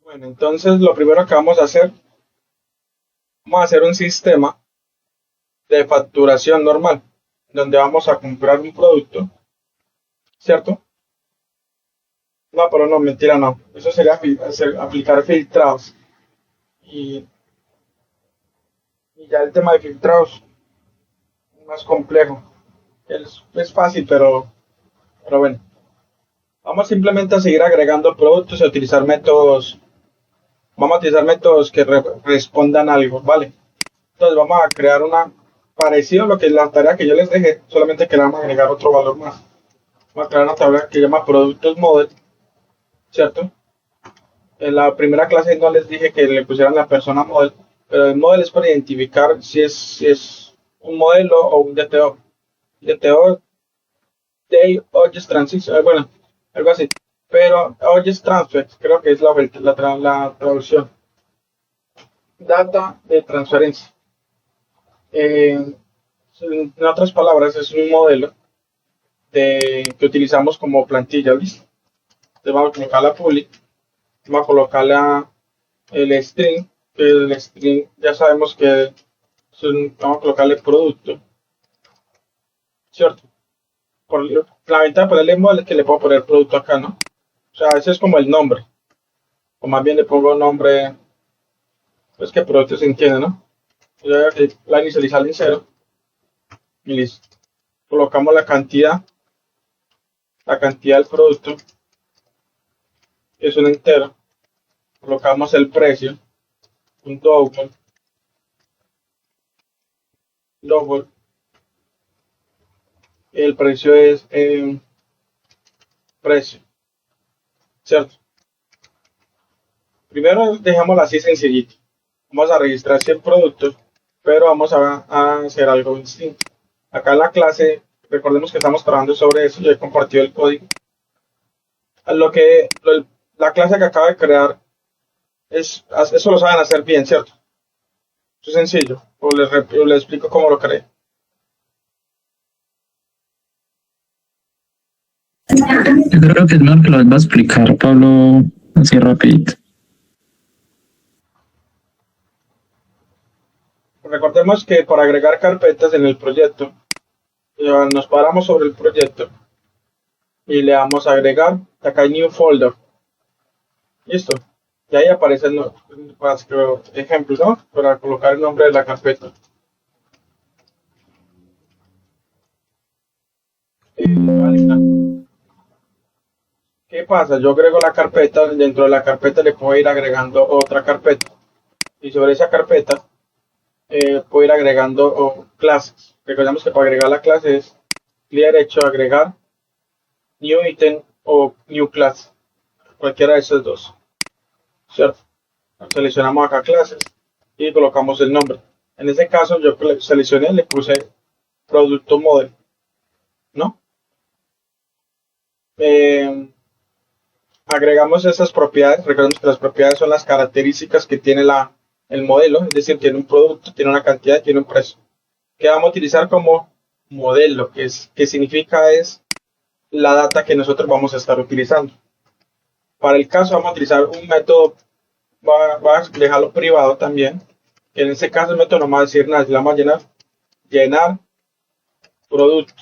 Bueno, entonces lo primero que vamos a hacer un sistema de facturación normal, donde vamos a comprar un producto, ¿cierto? No, pero no, mentira, no. Eso sería aplicar filtrados. Y, y ya el tema de filtrados es más complejo. Es fácil, pero bueno. Vamos simplemente a seguir agregando productos y utilizar métodos. Vamos a utilizar métodos que respondan algo, ¿vale? Entonces vamos a crear una parecido a lo que es la tarea que yo les dejé, solamente que le vamos a agregar otro valor más. Vamos a crear una tabla que se llama productos model, ¿cierto? En la primera clase no les dije que le pusieran la persona model, pero el model es para identificar si es un modelo o un DTO. DTO, Day Object Transition, bueno, algo así. Pero Object Transfer, creo que es la traducción. Data de transferencia. En otras palabras, es un modelo que utilizamos como plantilla, ¿listo? Entonces vamos a colocar la public, vamos a colocar el string ya sabemos que vamos a colocarle producto, ¿cierto? La ventaja de ponerle modelo es que le puedo poner producto acá, ¿no? O sea, ese es como el nombre, o más bien le pongo nombre, pues que producto se entiende, ¿no? La inicializar en cero y listo. Colocamos la cantidad del producto, que es un entero. Colocamos el precio, punto double, el precio es precio, ¿cierto? Primero dejémoslo así sencillito. Vamos a registrar 100 productos, pero vamos a hacer algo distinto. Acá en la clase, recordemos que estamos trabajando sobre eso, yo he compartido el código. La clase que acabo de crear, eso lo saben hacer bien, ¿cierto? Eso es sencillo, o les explico cómo lo creé. Yo creo que es mejor que lo vas a explicar, Pablo, así rapidito. Recordemos que para agregar carpetas en el proyecto, nos paramos sobre el proyecto y le damos a agregar, acá hay New Folder, listo. Y ahí aparecen ejemplos, ¿no? Para colocar el nombre de la carpeta. ¿Qué pasa? Yo agrego la carpeta, dentro de la carpeta le puedo ir agregando otra carpeta. Y sobre esa carpeta puedo ir agregando clases. Recordemos que para agregar la clase es clic derecho, agregar, new item o new class. Cualquiera de esos dos. ¿Cierto? Seleccionamos acá clases y colocamos el nombre. En este caso yo seleccioné, le puse producto model, ¿no? Eh, Agregamos esas propiedades. Recordemos que las propiedades son las características que tiene el modelo, es decir, tiene un producto, tiene una cantidad, tiene un precio. Que vamos a utilizar como modelo, que significa es la data que nosotros vamos a estar utilizando. Para el caso vamos a utilizar un método, va a dejarlo privado también. En este caso el método no va a decir nada, le vamos a llenar producto,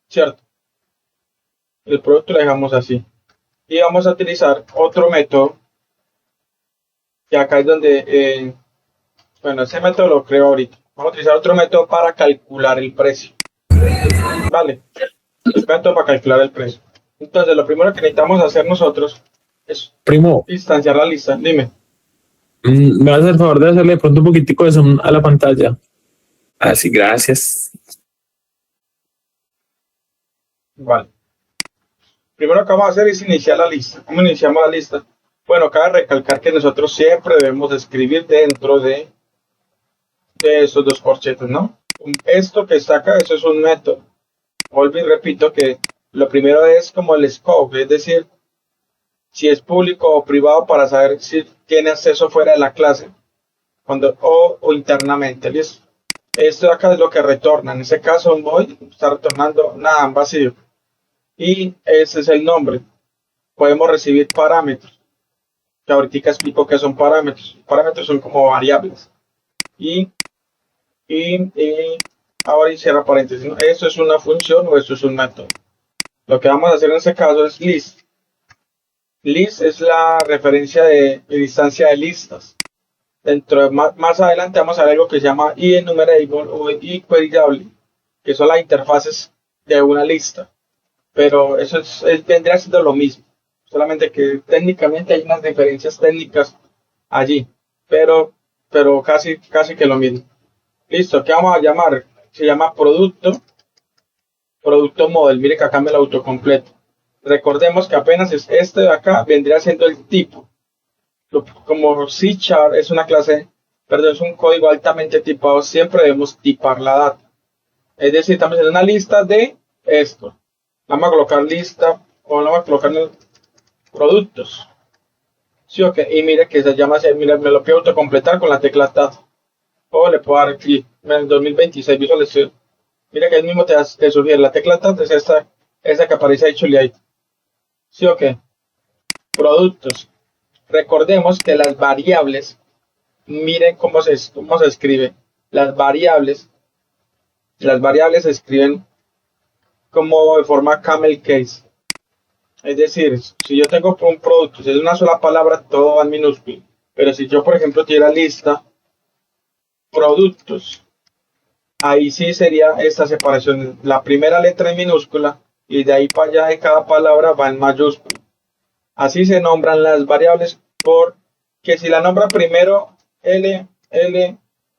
¿cierto? El producto lo dejamos así. Y vamos a utilizar otro método, que acá es donde, bueno, ese método lo creo ahorita. Vamos a utilizar otro método para calcular el precio. Vale, el método para calcular el precio. Entonces, lo primero que necesitamos hacer nosotros es Primo, instanciar la lista. Dime. me vas a hacer el favor de hacerle de pronto un poquitico de zoom a la pantalla. Así, gracias. Vale. Primero lo que vamos a hacer es iniciar la lista. ¿Cómo iniciamos la lista? Bueno, cabe recalcar que nosotros siempre debemos escribir dentro de esos dos corchetes, ¿no? Esto que está acá, eso es un método. Vuelvo y repito que lo primero es como el scope, es decir, si es público o privado para saber si tiene acceso fuera de la clase o internamente, ¿listo? Esto de acá es lo que retorna. En este caso, un void está retornando nada, en vacío. Y ese es el nombre. Podemos recibir parámetros. que ahorita explico qué son parámetros. Parámetros son como variables. Y ahora y cierra paréntesis, ¿no? ¿Esto es una función o esto es un método? Lo que vamos a hacer en este caso es list. List es la referencia de distancia de listas. Más adelante vamos a ver algo que se llama enumerable o queryable, que son las interfaces de una lista. Pero eso vendría siendo lo mismo. Solamente que técnicamente hay unas diferencias técnicas allí. Pero casi que lo mismo. Listo, ¿qué vamos a llamar? Se llama producto model. Mire que acá me lo autocompleto. Recordemos que apenas es este de acá, vendría siendo el tipo. Como C# es una clase, perdón, es un código altamente tipado, siempre debemos tipar la data. Es decir, estamos en una lista de esto. Vamos a colocar lista o vamos a colocar productos. Sí, ok. Y mire que se llama así, mire, me lo puedo autocompletar con la tecla Tab. O le puedo dar clic en el 2026 Visual Studio. Mira que el mismo te sugiere la tecla Tab, es esa que aparece ahí chuleadita. Sí, ok. Productos. Recordemos que las variables, miren cómo se escribe. Las variables se escriben como de forma camel case. Es decir, si yo tengo un producto, si es una sola palabra, todo va en minúsculo. Pero si yo, por ejemplo, tuviera lista productos, ahí sí sería esta separación. La primera letra en minúscula y de ahí para allá de cada palabra va en mayúscula. Así se nombran las variables porque si la nombra primero L,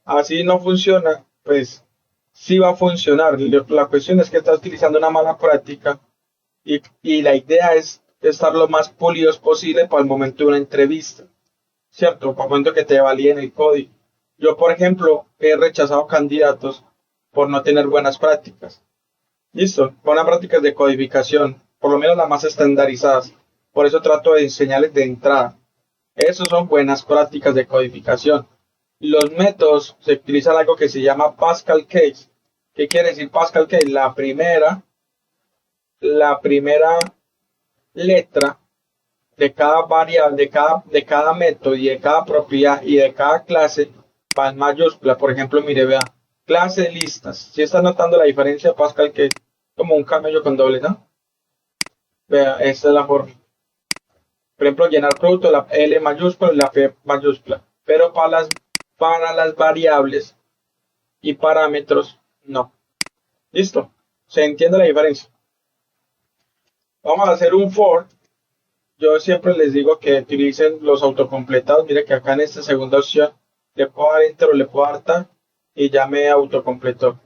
así no funciona, pues sí va a funcionar. La cuestión es que está utilizando una mala práctica y la idea es estar lo más pulidos posible para el momento de una entrevista, ¿cierto? Para el momento que te validen el código. Yo, por ejemplo, he rechazado candidatos por no tener buenas prácticas. Listo, buenas prácticas de codificación, por lo menos las más estandarizadas. Por eso trato de enseñarles de entrada. Esas son buenas prácticas de codificación. Los métodos se utilizan algo que se llama Pascal Case. ¿Qué quiere decir Pascal Case? La primera letra de cada variable, de cada método y de cada propiedad y de cada clase va en mayúscula. Por ejemplo, mire, vea, clase listas. Si está notando la diferencia, Pascal, que es como un camello con doble, ¿no? Vea, esta es la forma. Por ejemplo, llenar producto, la L mayúscula y la P mayúscula. Pero para las variables y parámetros, no. ¿Listo? ¿Se entiende la diferencia? Vamos a hacer un for. Yo siempre les digo que utilicen los autocompletados. Mire que acá en esta segunda opción le puedo dar enter o le puedo dar tab y ya me autocompletó.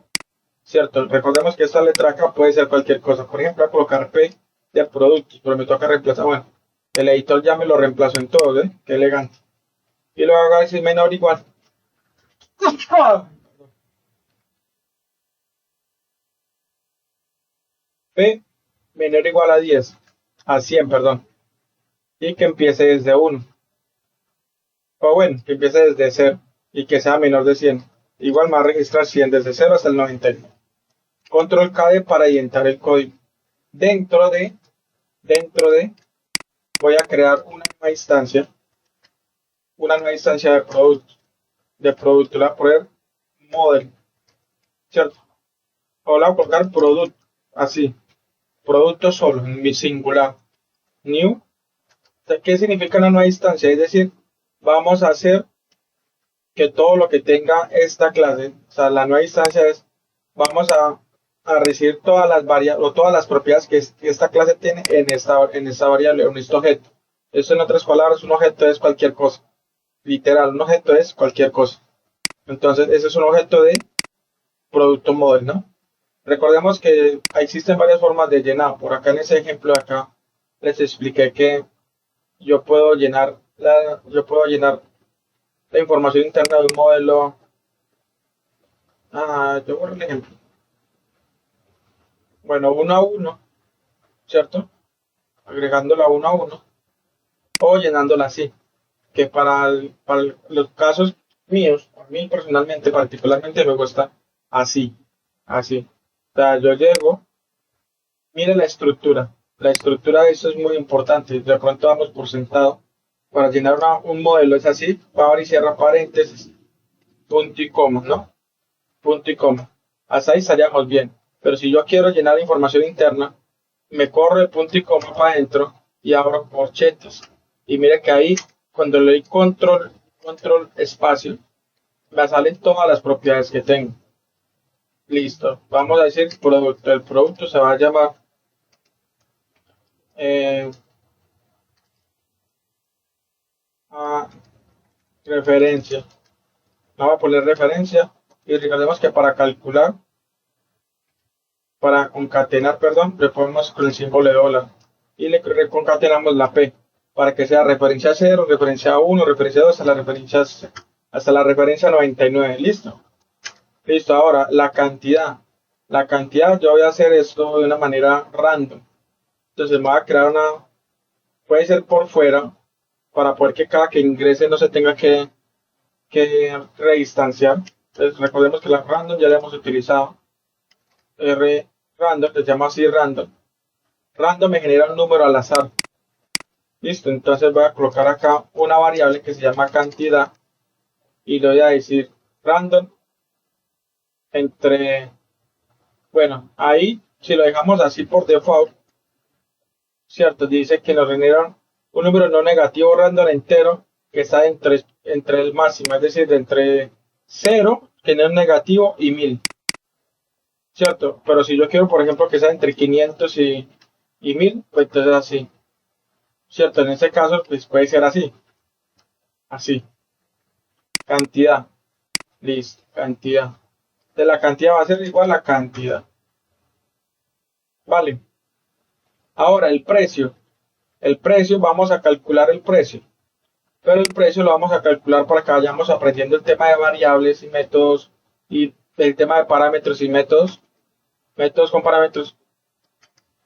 ¿Cierto? Recordemos que esta letra acá puede ser cualquier cosa. Por ejemplo, voy a colocar P de productos, pero me toca reemplazar. Bueno, el editor ya me lo reemplazó en todo, ¿eh? Qué elegante. Y lo hago decir menor o igual. P menor o igual a 10. A 100, perdón. Y que empiece desde 1. O bueno, que empiece desde 0 y que sea menor de 100. Igual me va a registrar 100 desde 0 hasta el 99. Control KD para identificar el código. Dentro de, voy a crear una nueva instancia de producto. Le voy a poner model, ¿cierto? O le voy a colocar producto, así. Producto solo, en mi singular. New. ¿Qué significa una nueva instancia? Es decir, vamos a hacer que todo lo que tenga esta clase, o sea, la nueva instancia es, vamos a recibir todas las variables o todas las propiedades que esta clase tiene en esta variable o en este objeto. Esto, en otras palabras, un objeto es cualquier cosa. Literal, un objeto es cualquier cosa. Entonces, ese es un objeto de producto model, ¿no? Recordemos que existen varias formas de llenar. Por acá en ese ejemplo de acá les expliqué que yo puedo llenar la información interna de un modelo. Yo borro el ejemplo. Bueno, 1 a 1, ¿cierto? Agregándola 1 a 1 o llenándola así. Que para los casos míos, a mí personalmente, particularmente me gusta así. Así. O sea, yo llego, mire la estructura. La estructura de esto es muy importante. De pronto damos por sentado para llenar un modelo es así, abre y cierra paréntesis, punto y coma, ¿no? Punto y coma. Hasta ahí estaríamos bien. Pero si yo quiero llenar información interna, me corro el punto y coma para adentro y abro corchetes. Y mire que ahí, cuando le doy control espacio, me salen todas las propiedades que tengo. Listo. Vamos a decir producto. El producto se va a llamar referencia. Vamos a poner referencia y recordemos que para concatenar, perdón, le ponemos con el símbolo de dólar y le concatenamos la P para que sea referencia 0, referencia 1, referencia 2 hasta la referencia 99. Listo. Listo. Ahora la cantidad. La cantidad, yo voy a hacer esto de una manera random. Entonces me voy a crear puede ser por fuera, para poder que cada que ingrese no se tenga que redistanciar. Entonces recordemos que la random ya la hemos utilizado. Random, se llama así random. Random me genera un número al azar. Listo, entonces voy a colocar acá una variable que se llama cantidad y le voy a decir random bueno, ahí si lo dejamos así por default, cierto, dice que nos genera un número no negativo random entero que está entre el máximo, es decir, entre 0, que no es negativo, y 1000. ¿Cierto? Pero si yo quiero, por ejemplo, que sea entre 500 y 1000, pues entonces así. ¿Cierto? En este caso, pues puede ser así. Así. Cantidad. Listo. Cantidad. De la cantidad va a ser igual a cantidad. Vale. Ahora, el precio. El precio, vamos a calcular el precio. Pero el precio lo vamos a calcular para que vayamos aprendiendo el tema de variables y métodos y el tema de parámetros y métodos. Métodos con parámetros.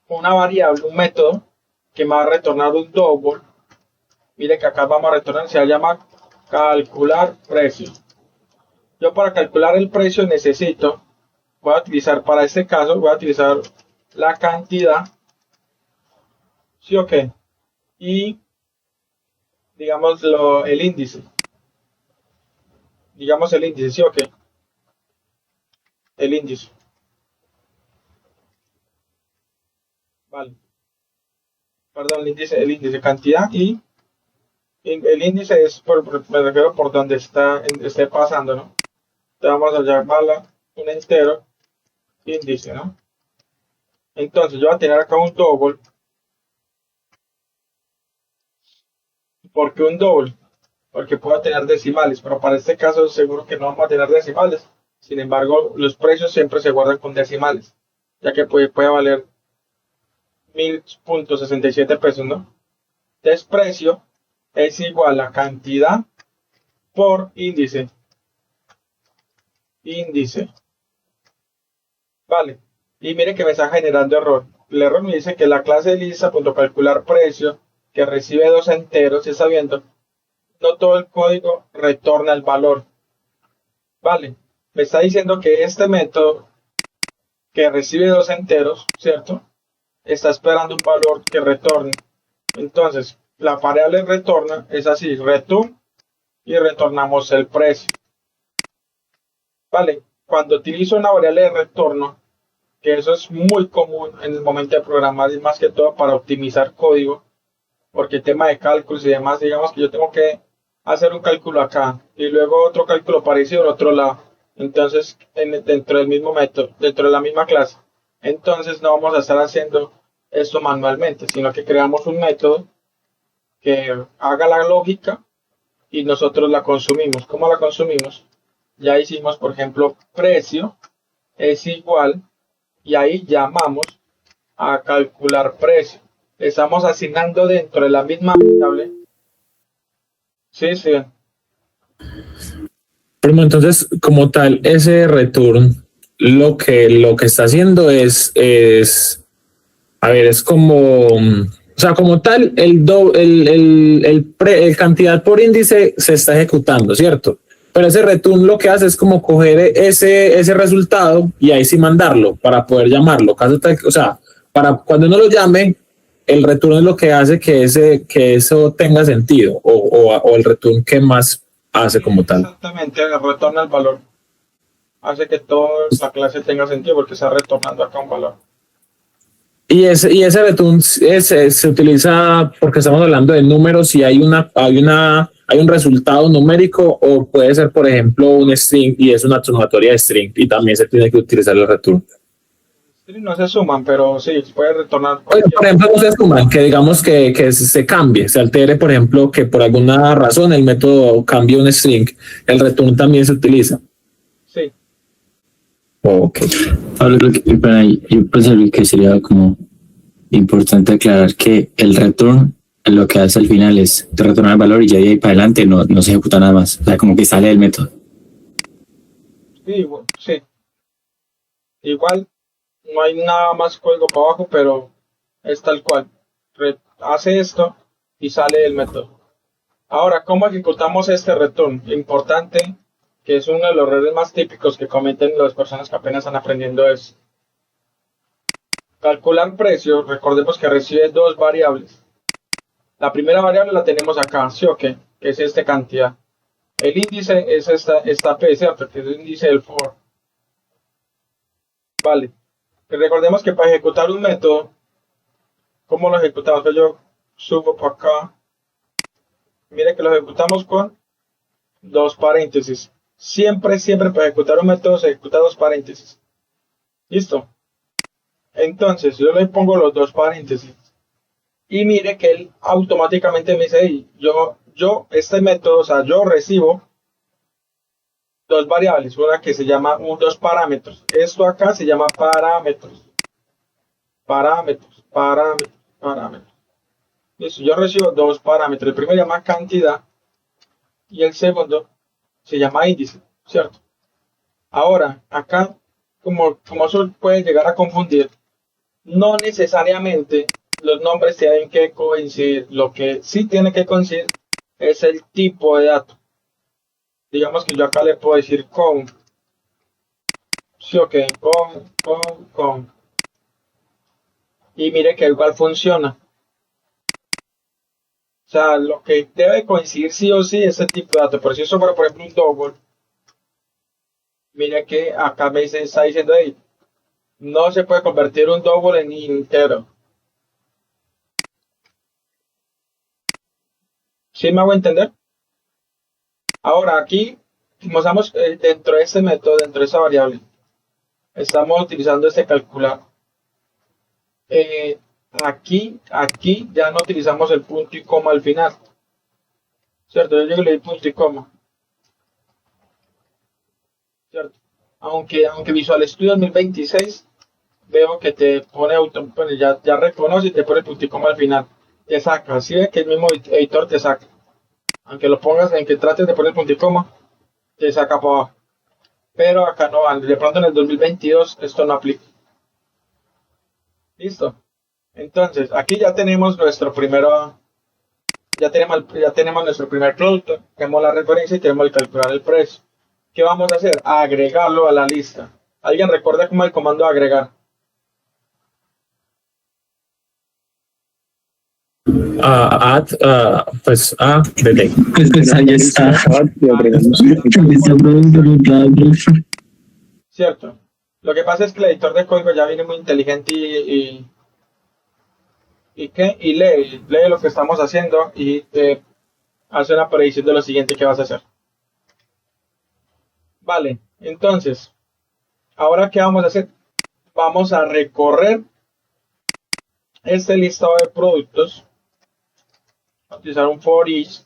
Una variable, un método que me va a retornar un double. Mire que acá vamos a retornar, se llama calcular precio. Yo para calcular el precio voy a utilizar para este caso, voy a utilizar la cantidad. ¿Sí o qué? Y digamos el índice. Digamos el índice, ¿sí o qué? El índice. Vale. Perdón, el índice cantidad y el índice es me refiero por donde esté pasando, ¿no? Entonces vamos a llamarla un entero índice, ¿no? Entonces yo voy a tener acá un double. ¿Por qué un double? Porque puedo tener decimales, pero para este caso seguro que no vamos a tener decimales. Sin embargo, los precios siempre se guardan con decimales, ya que puede valer 1000.67 pesos, ¿no? Entonces precio es igual a cantidad por índice. Índice. Vale. Y miren que me está generando error. El error me dice que la clase de lista.calcular precio que recibe 2 enteros, está viendo, no todo el código retorna el valor. Vale. Me está diciendo que este método que recibe 2 enteros, ¿cierto? Está esperando un valor que retorne. Entonces, la variable retorna es así, return, y retornamos el precio. Vale, cuando utilizo una variable de retorno, que eso es muy común en el momento de programar y más que todo para optimizar código, porque el tema de cálculos y demás, digamos que yo tengo que hacer un cálculo acá y luego otro cálculo parecido al otro lado. Entonces, dentro del mismo método, dentro de la misma clase. Entonces no vamos a estar haciendo esto manualmente, sino que creamos un método que haga la lógica y nosotros la consumimos. ¿Cómo la consumimos? Ya hicimos, por ejemplo, precio es igual y ahí llamamos a calcular precio. Estamos asignando dentro de la misma variable. Sí, sí. Pero entonces, como tal, ese return lo que está haciendo es a ver, es como, o sea, como tal, el cantidad por índice se está ejecutando, ¿cierto? Pero ese return lo que hace es como coger ese resultado y ahí sí mandarlo para poder llamarlo. O sea, para cuando uno lo llame, el return es lo que hace que eso tenga sentido, o el return que más hace como tal. Exactamente, retorna el valor. Hace que toda la clase tenga sentido porque está retornando acá un valor. Y ese return se utiliza porque estamos hablando de números y hay un resultado numérico, o puede ser, por ejemplo, un string y es una sumatoria de string y también se tiene que utilizar el return. Sí, no se suman, pero sí, puede retornar Oye, cualquier. por ejemplo, no se suman, que digamos que se cambie, se altere, por ejemplo, que por alguna razón el método cambie un string, el return también se utiliza. Sí, Ok. Pablo, para ahí, yo pensaría que sería como importante aclarar que el return lo que hace al final es retornar el valor y ya de ahí para adelante no se ejecuta nada más. O sea, como que sale del método. sí, sí. Igual no hay nada más código para abajo, pero es tal cual. Hace esto y sale del método. Ahora, ¿cómo ejecutamos este return? Importante, que es uno de los errores más típicos que cometen las personas que apenas están aprendiendo, es calcular precio. Recordemos que recibe dos variables. La primera variable la tenemos acá, ¿sí o qué? Que es esta cantidad. El índice es esta P, ¿cierto? Que es el índice del for. Vale. Recordemos que para ejecutar un método, ¿cómo lo ejecutamos? Pues yo subo para acá. Mire que lo ejecutamos con dos paréntesis. Siempre, siempre para ejecutar un método se ejecuta dos paréntesis. ¿Listo? Entonces yo le pongo los dos paréntesis. Y mire que él automáticamente me dice, hey, este método, o sea, yo recibo dos variables, una que se llama dos parámetros. Esto acá se llama parámetros. Parámetros, parámetros, parámetros. Listo, yo recibo dos parámetros. El primero se llama cantidad y el segundo se llama índice, ¿cierto? Ahora, acá, como eso puede llegar a confundir, no necesariamente los nombres tienen que coincidir. Lo que sí tiene que coincidir es el tipo de dato. Digamos que yo acá le puedo decir con, sí o qué, con. Y mire que igual funciona. O sea, lo que debe coincidir sí o sí es el tipo de dato. Por si eso fuera, por ejemplo, un double, mire que acá está diciendo ahí, no se puede convertir un double en entero. ¿Sí me hago entender? Ahora aquí, como estamos dentro de este método, dentro de esa variable, estamos utilizando este calcular. Aquí ya no utilizamos el punto y coma al final. ¿Cierto? Yo llego y le di punto y coma. ¿Cierto? Aunque Visual Studio 2026 veo que te pone bueno, ya reconoce y te pone punto y coma al final. Te saca. Si ve que el mismo editor te saca. Aunque lo pongas en que trates de poner punto y coma, te saca para abajo. Pero acá no van. De pronto en el 2022 esto no aplica. Listo. Entonces, aquí ya tenemos ya tenemos nuestro primer producto, tenemos la referencia y tenemos el calcular el precio. ¿Qué vamos a hacer? Agregarlo a la lista. ¿Alguien recuerda cómo es el comando agregar? Delete. Pues ahí está. Cierto. Lo que pasa es que el editor de código ya viene muy inteligente y lee lo que estamos haciendo y te hace una predicción de lo siguiente que vas a hacer. Vale, entonces, ahora ¿qué vamos a hacer? Vamos a recorrer este listado de productos. A utilizar un for each.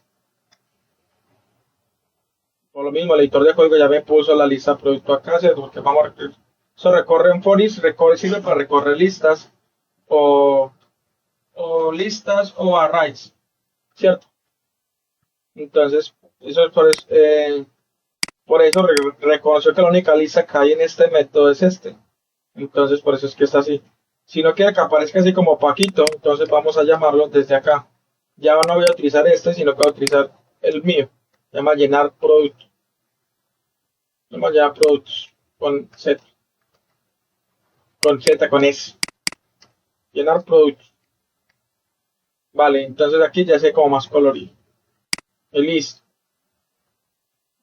Por lo mismo, el editor de código ya me puso la lista de productos acá, ¿cierto? Porque vamos a recorrer. Eso recorre un for each, sirve para recorrer listas o listas o arrays, ¿cierto? Entonces, eso es por eso reconoció que la única lista que hay en este método es este. Entonces, por eso es que está así. Si no quiere que aparezca así como Paquito, entonces vamos a llamarlo desde acá. Ya no voy a utilizar este, sino que voy a utilizar el mío. Se llama llenar producto. Llama llenar productos con Z, con S. Llenar productos. Vale, entonces aquí ya sé como más colorido. Y listo.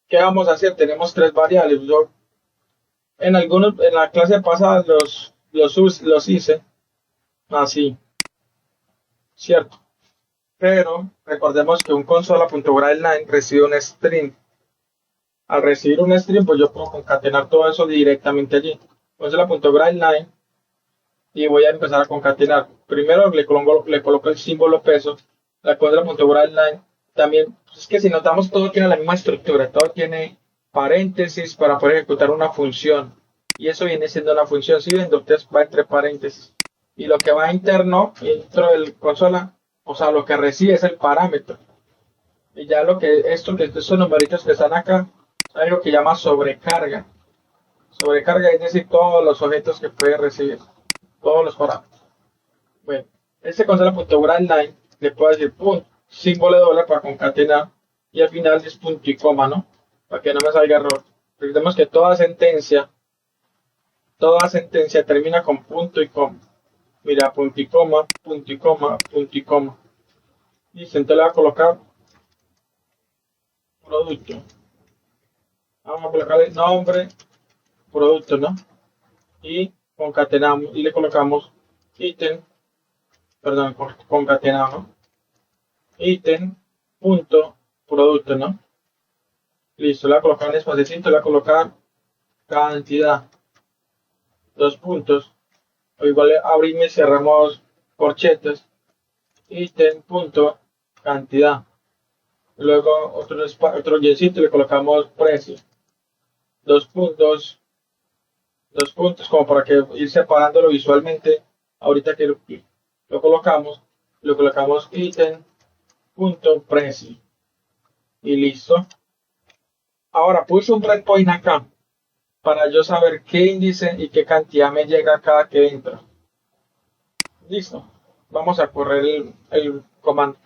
¿Qué vamos a hacer? Tenemos tres variables. Yo en la clase pasada los hice así, ¿cierto? Pero recordemos que un consola.writeLine recibe un string. Al recibir un string, pues yo puedo concatenar todo eso directamente allí. Consola.writeLine y voy a empezar a concatenar. Primero le coloco el símbolo peso, la consola.writeLine. También, pues es que si notamos, todo tiene la misma estructura, todo tiene paréntesis para poder ejecutar una función. Y eso viene siendo una función, si ven, entonces va entre paréntesis. Y lo que va interno, dentro del consola, o sea, lo que recibe es el parámetro. Y ya estos numeritos que están acá, hay algo que llama sobrecarga. Sobrecarga es decir, todos los objetos que puede recibir, todos los parámetros. Bueno, este consola.writeLine le puedo decir punto, símbolo de dólar para concatenar y al final es punto y coma, ¿no? Para que no me salga error. Recordemos que toda sentencia termina con punto y coma. Mira, punto y coma, punto y coma, punto y coma. Listo, entonces le voy a colocar producto. Vamos a colocarle nombre, producto, ¿no? Y concatenamos y le colocamos ítem, perdón, concatenamos ítem punto producto, ¿no? Listo, le voy a colocar un espacio, le voy a colocar cantidad, dos puntos, o igual abrimos y cerramos corchetes, ítem punto cantidad. Luego otro yesito le colocamos precio, dos puntos, como para que ir separándolo visualmente. Ahorita que lo colocamos ítem punto precio y listo. Ahora puse un breakpoint acá para yo saber qué índice y qué cantidad me llega cada que entro. Listo. Vamos a correr el comando.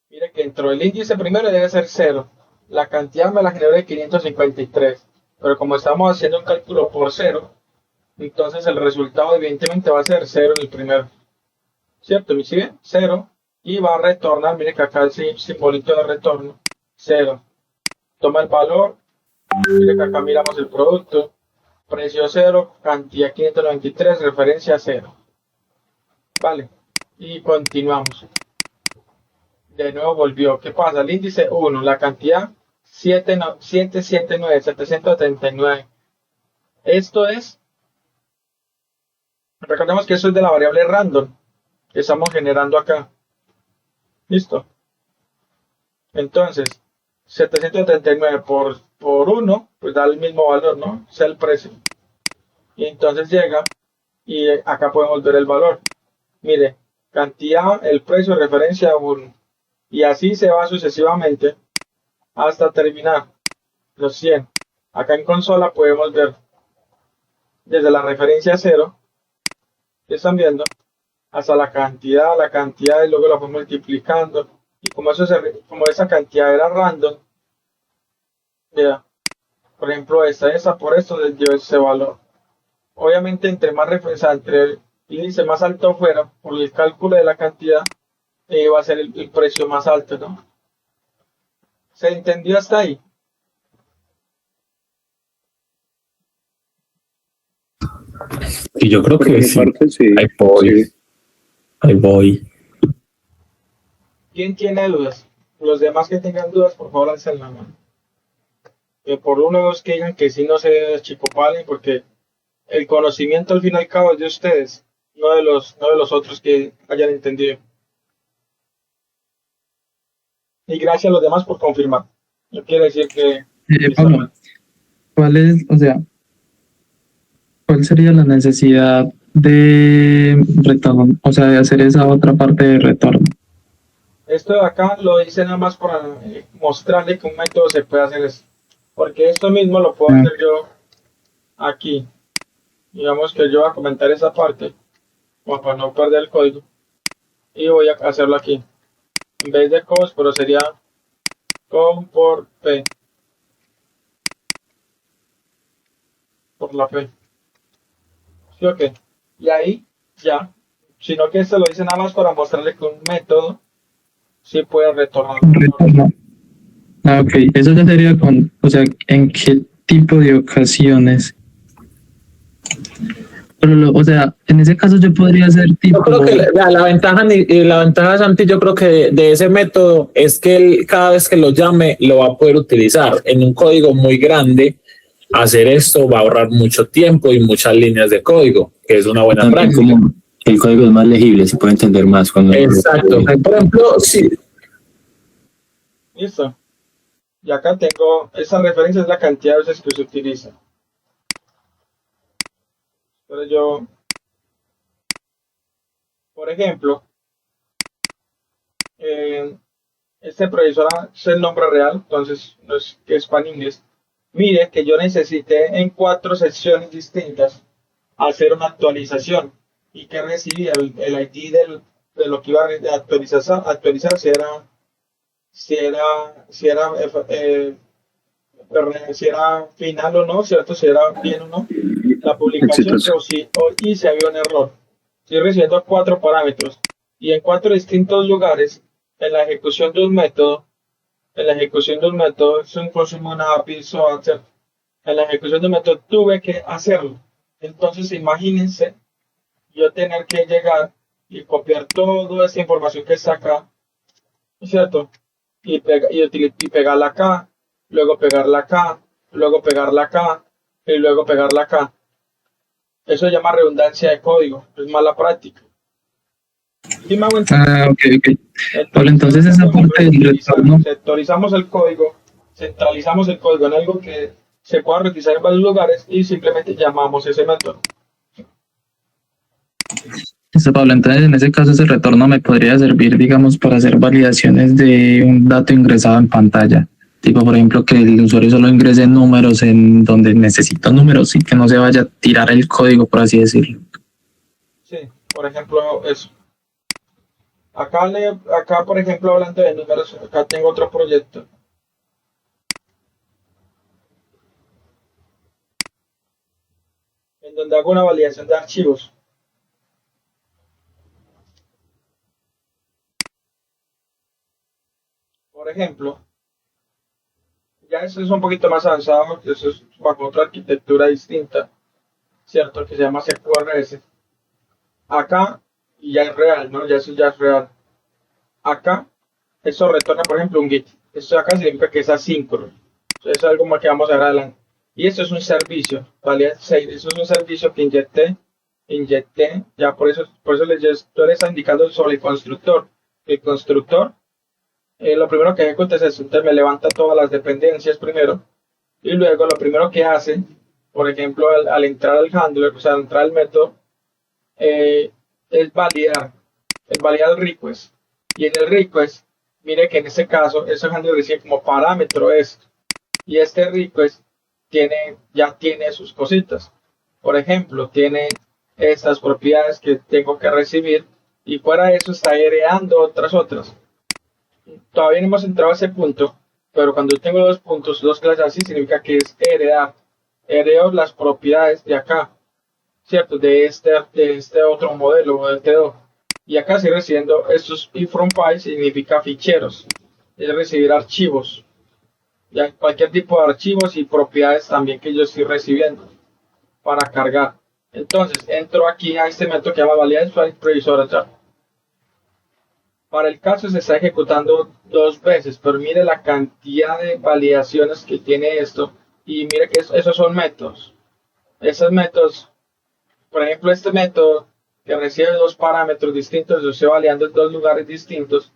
Mire que entró el índice primero debe ser 0. La cantidad me la generó de 553. Pero como estamos haciendo un cálculo por 0, entonces el resultado evidentemente va a ser 0 en el primero. ¿Cierto? ¿Me sigue? 0. Y va a retornar, mire que acá el simbolito de retorno. 0. Toma el valor. Mire que acá miramos el producto. Precio 0, cantidad 593, referencia 0. Vale. Y continuamos. De nuevo volvió. ¿Qué pasa? El índice 1, la cantidad 779. Esto es, recordemos que eso es de la variable random que estamos generando acá. Listo. Entonces, 779 por 1, pues da el mismo valor, ¿no? Es el precio. Y entonces llega y acá podemos ver el valor. Mire, cantidad, el precio, referencia 1. Y así se va sucesivamente hasta terminar los 100. Acá en consola podemos ver desde la referencia 0, que están viendo, hasta la cantidad y luego la fue multiplicando. Y como esa cantidad era random, vea, por ejemplo esta por esto les dio ese valor. Obviamente entre más referencia, entre el índice más alto fuera, por el cálculo de la cantidad, va a ser el precio más alto, ¿no? ¿Se entendió hasta ahí? Y yo creo Por que mi sí. parte, sí. Ahí voy. Sí. Ahí voy. ¿Quién tiene dudas? Los demás que tengan dudas, por favor, alcen la mano. Por uno o dos que digan que sí no se chicopalen, porque el conocimiento al fin y al cabo es de ustedes, no de los otros que hayan entendido. Y gracias a los demás por confirmar. No quiere decir que está Pablo, mal. ¿cuál sería la necesidad de retorno? O sea, de hacer esa otra parte de retorno. Esto de acá lo hice nada más para mostrarle que un método se puede hacer eso. Porque esto mismo lo puedo hacer yo aquí. Digamos que yo voy a comentar esa parte, como para no perder el código. Y voy a hacerlo aquí. En vez de cos, pero sería com por p. Por la p. ¿Sí o qué? Y ahí ya sino que esto lo dice nada más para mostrarle que un método sí puede retornar Un un valor. retorno. Ah, ok. Eso ya sería con, o sea, ¿en qué tipo de ocasiones? Pero, o sea, en ese caso yo podría hacer Yo creo tipo, que la ventaja, la ventaja, Santi, yo creo que de ese método es que él, cada vez que lo llame, lo va a poder utilizar en un código muy grande. Hacer esto va a ahorrar mucho tiempo y muchas líneas de código, que es una buena También práctica. como el código es más legible, se puede entender más cuando Exacto. Por ejemplo, si Listo. Y acá tengo, esa referencia es la cantidad de veces que se utiliza. Pero yo, por ejemplo, eh, este profesor es el nombre real, entonces no es que es pan inglés. Mire que yo necesité en 4 secciones distintas hacer una actualización y que recibía el ID de lo que iba a actualizar si era final o no, ¿cierto? Si era bien o no la publicación exitoso. y si había un error. Estoy recibiendo 4 parámetros y en 4 distintos lugares en la ejecución de un método, es un consumo una API, ¿cierto? En la ejecución de un método tuve que hacerlo. Entonces imagínense yo tener que llegar y copiar toda esta información que está acá, ¿cierto? Y pegarla acá, luego pegarla acá, luego pegarla acá y luego pegarla acá. Eso se llama redundancia de código, es mala práctica. ¿Sí me hago entender? ah, ok, ok. Pero Entonces, entonces esa parte del retorno, sectorizamos el código, centralizamos el código en algo que se pueda reutilizar en varios lugares y simplemente llamamos ese método. eso, Pablo, entonces en ese caso ese retorno me podría servir, digamos, para hacer validaciones de un dato ingresado en pantalla. Tipo, por ejemplo, que el usuario solo ingrese números en donde necesita números y que no se vaya a tirar el código, por así decirlo. Sí, por ejemplo, eso. Acá, por ejemplo, hablando de números, acá tengo otro proyecto. En donde hago una validación de archivos. Por ejemplo, ya eso es un poquito más avanzado, eso es bajo otra arquitectura distinta, ¿cierto? Que se llama CQRS. Acá, y ya es real, ¿no? Ya eso ya es real. Acá, eso retorna, por ejemplo, un GIT. Esto acá significa que es asíncrono. Eso es algo más que vamos a ver adelante. Y esto es un servicio, ¿vale? Eso es un servicio que inyecté, ya por eso tú le estás indicando sobre el constructor. El constructor, lo primero que ejecuta es eso, entonces me levanta todas las dependencias primero, y luego lo primero que hace, por ejemplo, al entrar al handler, o sea, al entrar al método, eh, es validar el request. Y en el request, mire que en este caso, ese handler recibe como parámetro esto. Y este request ya tiene sus cositas. Por ejemplo, tiene estas propiedades que tengo que recibir y fuera de eso está heredando otras. Todavía no hemos entrado a ese punto, pero cuando tengo 2 puntos, 2 clases así, significa que es heredar. Heredo las propiedades de acá, ¿cierto? De este otro modelo, de este otro. Y acá estoy recibiendo estos from files, significa ficheros, es recibir archivos, ya cualquier tipo de archivos y propiedades también que yo estoy recibiendo para cargar. Entonces entro aquí a este método que llama validar previsora ya. Para el caso se está ejecutando 2 veces, pero mire la cantidad de validaciones que tiene esto y mire que esos son métodos. Esos métodos, por ejemplo, este método que recibe 2 parámetros distintos, lo estoy validando en 2 lugares distintos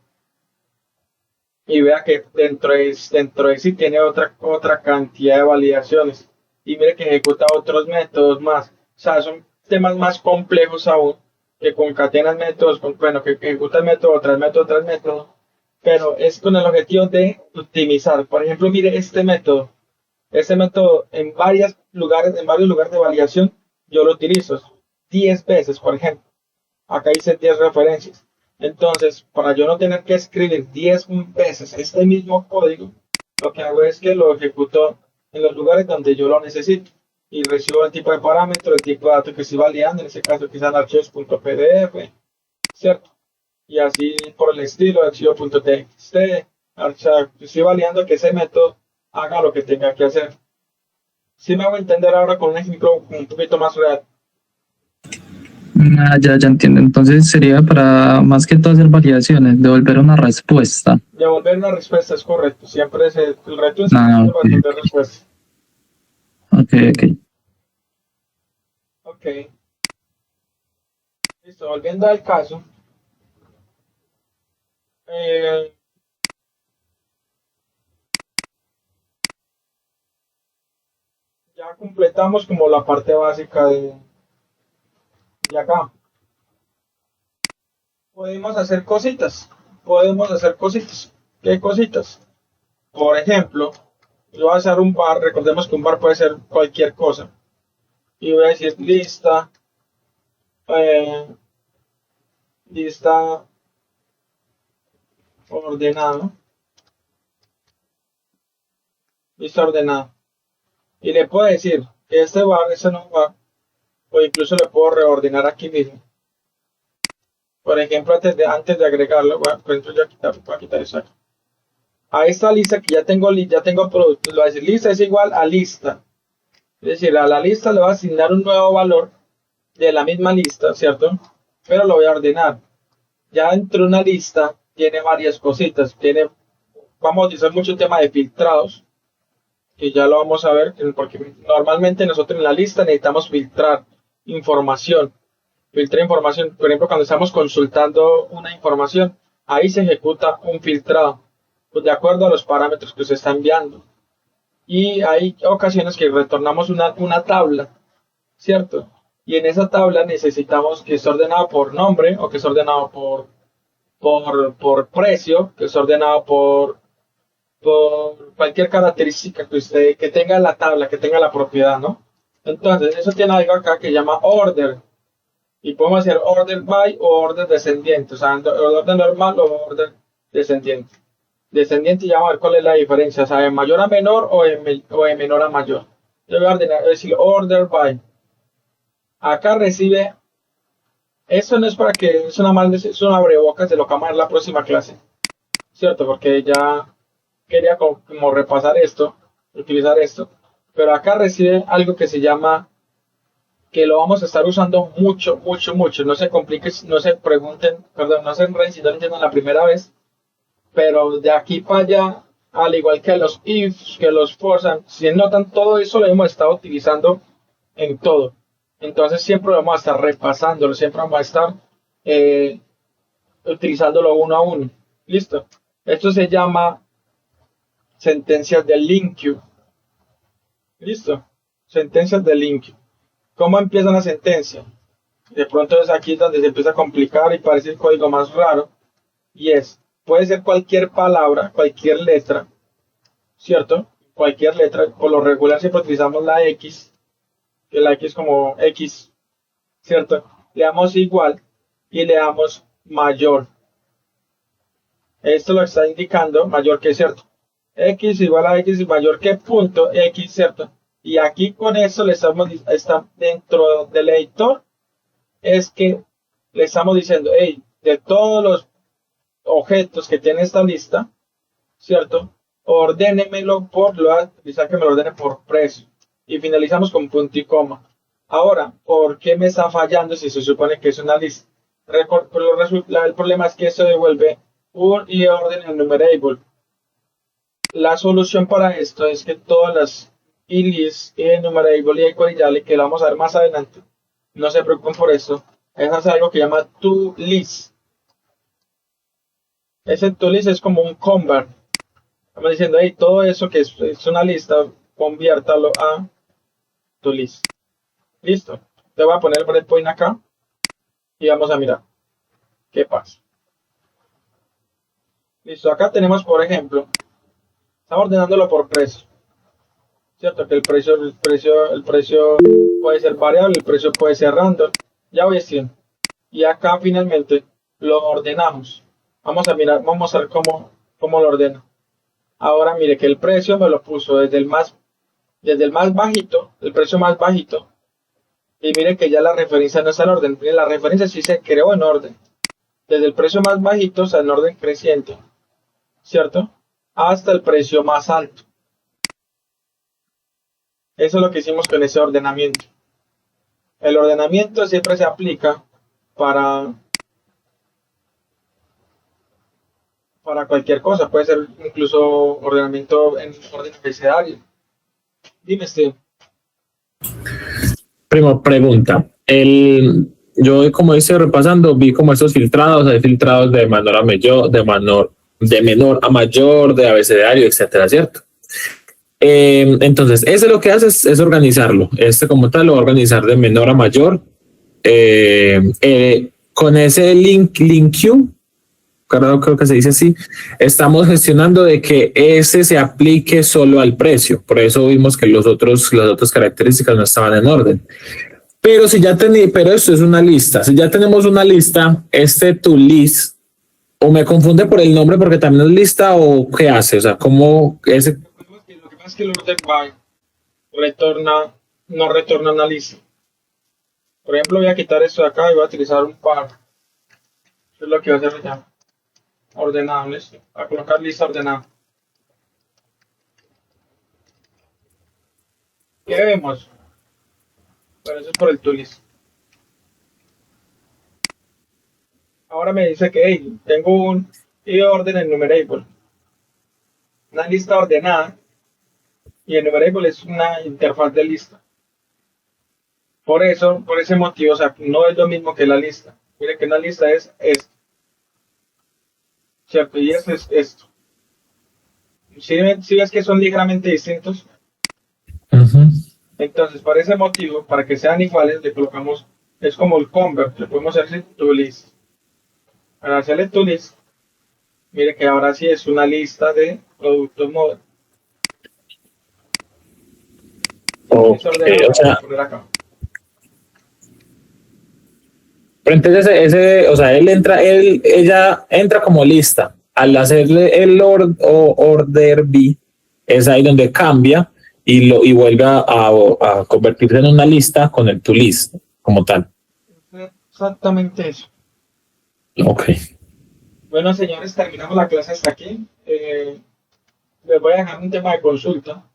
y vea que dentro de sí tiene otra cantidad de validaciones y mire que ejecuta otros métodos más. O sea, son temas más complejos aún que concatenan métodos, que ejecutan método tras método tras método, pero es con el objetivo de optimizar. Por ejemplo, mire este método en varios lugares de validación yo lo utilizo 10 veces, por ejemplo. Acá hice 10 referencias. Entonces, para yo no tener que escribir 10 veces este mismo código, lo que hago es que lo ejecuto en los lugares donde yo lo necesito y recibo el tipo de parámetro, el tipo de datos que estoy validando, en este caso quizás archivos.pdf ¿cierto? Y así por el estilo, archivo.txt, o sea, estoy validando que ese método haga lo que tenga que hacer. Si me hago entender ahora con un ejemplo un poquito más real. Ya entiendo. Entonces sería para más que todo hacer validaciones, devolver una respuesta. Devolver una respuesta es correcto. Siempre es el reto es Ok, devolver respuesta. ok. Ok. Listo, volviendo al caso. eh, ya completamos como la parte básica de acá. Podemos hacer cositas. Podemos hacer cositas. ¿Qué cositas? Por ejemplo, yo voy a hacer un bar. Recordemos que un bar puede ser cualquier cosa. Y voy a decir lista. eh, lista ordenada. Lista ordenada. Y le puedo decir que este bar, ese no bar, o incluso le puedo reordenar aquí mismo. Por ejemplo, antes de agregarlo, voy a quitar eso aquí. A esta lista que ya tengo productos, le voy a decir lista es igual a lista. Es decir, a la lista le voy a asignar un nuevo valor de la misma lista, ¿cierto? Pero lo voy a ordenar. Ya dentro de una lista tiene varias cositas. Vamos a utilizar mucho el tema de filtrados, que ya lo vamos a ver, porque normalmente nosotros en la lista necesitamos filtrar información. Filtrar información, por ejemplo, cuando estamos consultando una información, ahí se ejecuta un filtrado, pues de acuerdo a los parámetros que se está enviando. Y hay ocasiones que retornamos una tabla, ¿cierto? Y en esa tabla necesitamos que esté ordenado por nombre, o que esté ordenado por precio, que esté ordenado por cualquier característica que tenga la tabla, que tenga la propiedad, ¿no? Entonces, eso tiene algo acá que llama order. Y podemos hacer order by o order descendiente, o sea, orden normal o orden descendiente. Descendiente, ya vamos a ver cuál es la diferencia, o sea, de mayor a menor o de menor a mayor. Yo voy a ordenar, decir order by. Acá recibe, eso no es para que, es una abrebocas de lo que vamos a ver en la próxima clase, ¿cierto? Porque ya quería como repasar esto, utilizar esto, pero acá recibe algo que se llama, que lo vamos a estar usando mucho, mucho, mucho. No se compliquen, no se pregunten, perdón, no se enreden si no lo entienden la primera vez, pero de aquí para allá, al igual que los ifs, que los for, si notan, todo eso lo hemos estado utilizando en todo. Entonces siempre vamos a estar repasándolo, siempre vamos a estar utilizándolo uno a uno. ¿Listo? Esto se llama sentencias de LINQ. ¿Listo? Sentencias de LINQ. ¿Cómo empieza una sentencia? De pronto es aquí donde se empieza a complicar y parece el código más raro. Y puede ser cualquier palabra, cualquier letra, ¿cierto? Cualquier letra. Por lo regular siempre utilizamos la X, que la X como X, ¿cierto? Le damos igual y le damos mayor. Esto lo está indicando mayor que, ¿cierto? X igual a X y mayor que punto X, ¿cierto? Y aquí con eso está dentro del editor, es que le estamos diciendo, hey, de todos los objetos que tiene esta lista, ¿cierto? Ordénemelo lo voy a utilizar que me lo ordene por precio. Y finalizamos con punto y coma. Ahora, ¿por qué me está fallando si se supone que es una lista? El problema es que eso devuelve un orden enumerable. La solución para esto es que todas las list, enumerable y equal, que lo vamos a ver más adelante, no se preocupen por eso. Eso es algo que llama toList. Ese toList es como un convert. Estamos diciendo, hey, todo eso que es una lista, conviértalo a toList. Listo. Te voy a poner el breakpoint acá y vamos a mirar qué pasa. Listo. Acá tenemos, por ejemplo, estamos ordenándolo por precio. ¿Cierto? Que el precio puede ser variable, el precio puede ser random. Ya voy a decir. Y acá finalmente lo ordenamos. Vamos a mirar, vamos a ver cómo lo ordena. Ahora mire que el precio me lo puso desde el más bajito, el precio más bajito. Y mire que ya la referencia no está en orden. Mire, la referencia sí se creó en orden. desde el precio más bajito, o sea, en orden creciente, ¿cierto? Hasta el precio más alto. Eso es lo que hicimos con ese ordenamiento. El ordenamiento siempre se aplica para, para cualquier cosa, puede ser incluso ordenamiento en orden abecedario. Dime, Steve. Primo, pregunta. Yo, como hice repasando, vi como esos filtrados, hay filtrados de menor a mayor, de menor a mayor, de abecedario, etcétera, ¿cierto? Entonces, ese lo que hace es organizarlo. Este como tal lo va a organizar de menor a mayor. Con ese link queue, creo que se dice así, estamos gestionando de que ese se aplique solo al precio. Por eso vimos que las otras características no estaban en orden. Pero pero esto es una lista. Si ya tenemos una lista, este to list, o me confunde por el nombre porque también es lista, o qué hace, o sea, cómo ese. Lo que pasa es que el order by no retorna una lista. Por ejemplo, voy a quitar esto de acá y voy a utilizar un par. Eso es lo que voy a hacer ya. Ordenado, listo. A colocar lista ordenada. ¿Qué vemos? Bueno, eso es por el toolist. Ahora me dice que hey, tengo un orden enumerable. Una lista ordenada. Y enumerable es una interfaz de lista. Por ese motivo, o sea, no es lo mismo que la lista. Mire que una lista es esto. ¿Cierto? Y esto es esto. Si ves que son ligeramente distintos, entonces por ese motivo, para que sean iguales, le colocamos, es como el convert, le podemos hacer to list. Para hacerle to list, mire que ahora sí es una lista de productos modernos. O sea, pero entonces o sea, ella entra como lista. Al hacerle el order B, es ahí donde cambia y vuelve a convertirse en una lista con el to list como tal. Exactamente eso. Ok. Bueno, señores, terminamos la clase hasta aquí. Les voy a dejar un tema de consulta.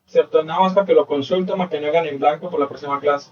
¿Cierto? Nada más para que lo consulten, para que no hagan en blanco por la próxima clase.